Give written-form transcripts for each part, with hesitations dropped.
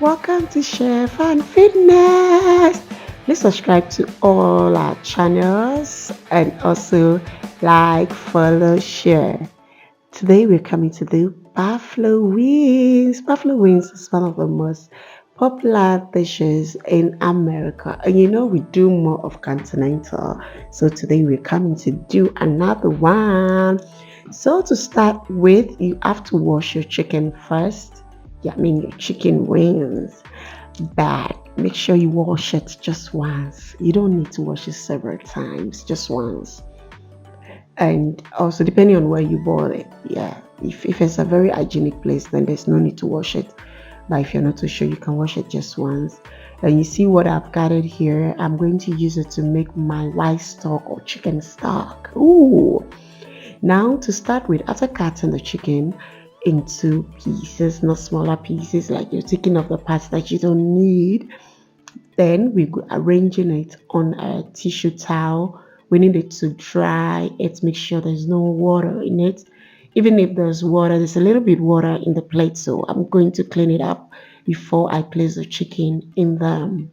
Welcome to Chef and Fitness. Please subscribe to all our channels and also like, follow, share. Today we're coming to do buffalo wings. Buffalo wings is one of the most popular dishes in America. And we do more of continental. So today we're coming to do another one. So to start with, you have to wash your chicken first. Yeah, I mean your chicken wings. But make sure you wash it just once. You don't need to wash it several times, just once. And also depending on where you bought it, yeah, if it's a very hygienic place, then there's no need to wash it. But if you're not too sure, you can wash it just once. And you see what I've gathered here, I'm going to use it to make my white stock or chicken stock. Ooh. Now to start with, after cutting the chicken into pieces, not smaller pieces, like you're taking off the parts that you don't need, then we go arranging it on a tissue towel. We need it to dry it, make sure there's no water in it. Even if there's water, there's a little bit water in the plate, so I'm going to clean it up before I place the chicken in the.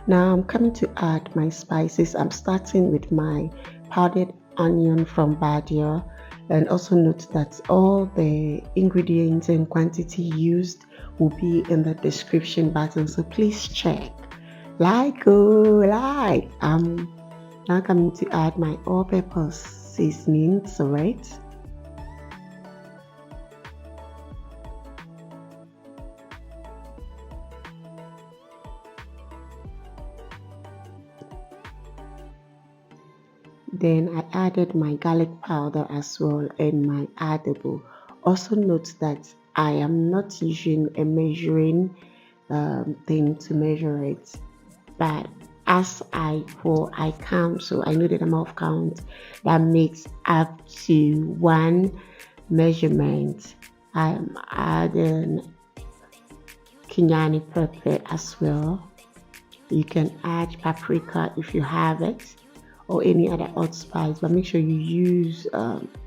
Now I'm coming to add my spices. I'm starting with my powdered onion from Badia, and also note that all the ingredients and quantity used will be in the description button, so please check. Like, oh, like. Now coming to add my all-purpose seasonings, right? Then I added my garlic powder as well and my edible. Also note that I am not using a measuring thing to measure it, but as I pour, I count, so I know the number of count that makes up to one measurement. I'm adding Kenyani pepper as well. You can add paprika if you have it, or any other hot spice, but make sure you use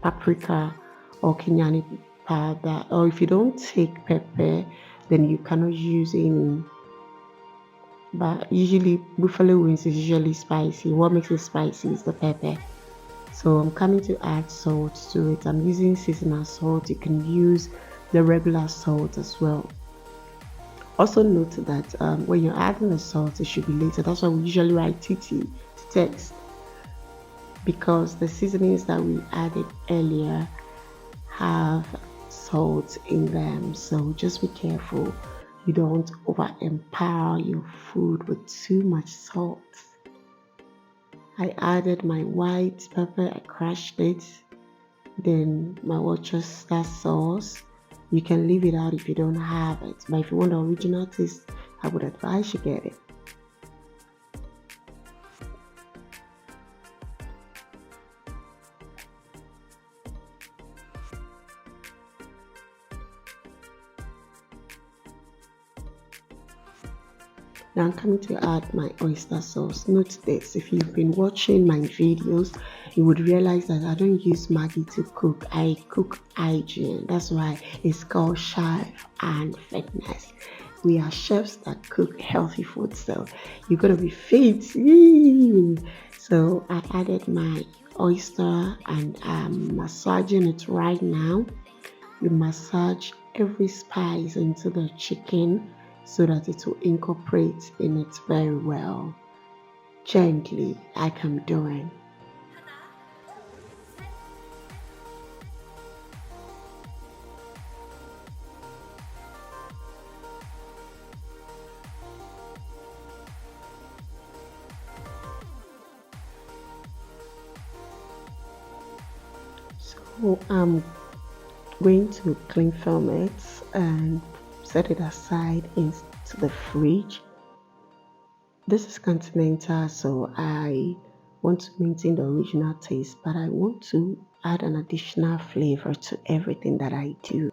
paprika or Kenyani powder. Or if you don't take pepper, then you cannot use any. But usually, buffalo wings is usually spicy. What makes it spicy is the pepper. So I'm coming to add salt to it. I'm using seasonal salt. You can use the regular salt as well. Also note that when you're adding the salt, it should be later. That's why we usually write TT to text, because the seasonings that we added earlier have salt in them. So just be careful. You don't over empower your food with too much salt. I added my white pepper, I crushed it, then my Worcestershire sauce. You can leave it out if you don't have it, but if you want the original taste, I would advise you get it. Now I'm coming to add my oyster sauce. Note this, if you've been watching my videos, you would realize that I don't use Maggie to cook. I cook hygiene. That's why it's called Chef and Fitness. We are chefs that cook healthy food, so you're gonna be fit. Yee! So I added my oyster and I'm massaging it right now. You massage every spice into the chicken so that it will incorporate in it very well. Gently, like I'm doing. I'm going to cling film it and set it aside into the fridge. This is continental, so I want to maintain the original taste, but I want to add an additional flavor to everything that I do.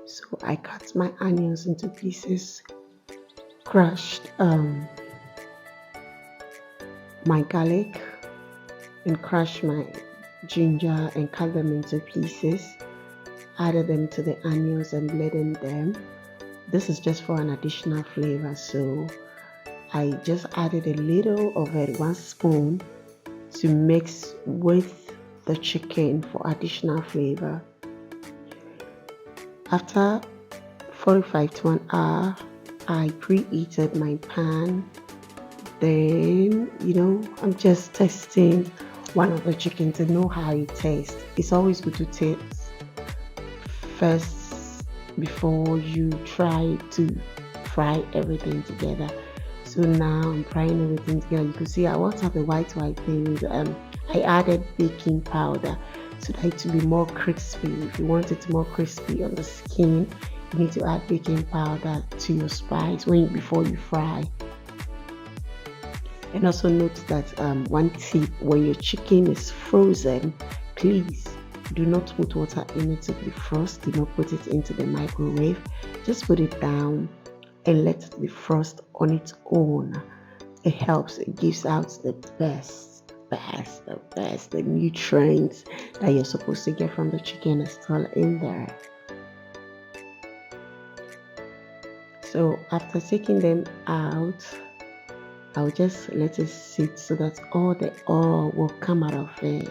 So I cut my onions into pieces, crushed my garlic, and crushed my ginger and cut them into pieces. Added them to the onions and blended them. This is just for an additional flavor, so I just added a little of it, 1 spoon, to mix with the chicken for additional flavor. After 45 to an hour, I preheated my pan. Then, I'm just testing one of the chicken to know how it tastes. It's always good to taste first before you try to fry everything together. So now I'm frying everything together. You can see I want to have the white things. I added baking powder so that it to be more crispy. If you want it more crispy on the skin, you need to add baking powder to your spice before you fry. And also note that one tip: when your chicken is frozen, please do not put water in it to defrost. Do not put it into the microwave. Just put it down and let it defrost on its own. It helps. It gives out the best, the nutrients that you're supposed to get from the chicken is still in there. So after taking them out, I'll just let it sit so that all the oil will come out of it.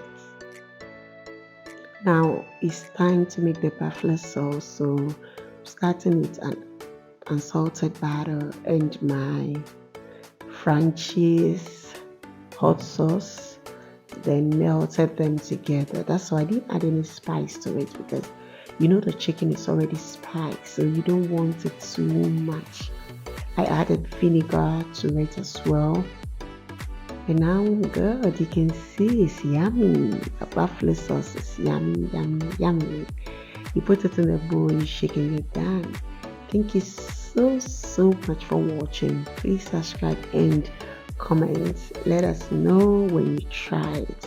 Now it's time to make the buffalo sauce. So starting with an unsalted butter and my franchise hot sauce, then melted them together. That's why I didn't add any spice to it, because the chicken is already spiced, so you don't want it too much. I added vinegar to it as well. And now good, you can see it's yummy. The buffalo sauce is yummy, yummy, yummy. You put it in a bowl, you shake and you're done. Thank you so much for watching. Please subscribe and comment. Let us know when you try it.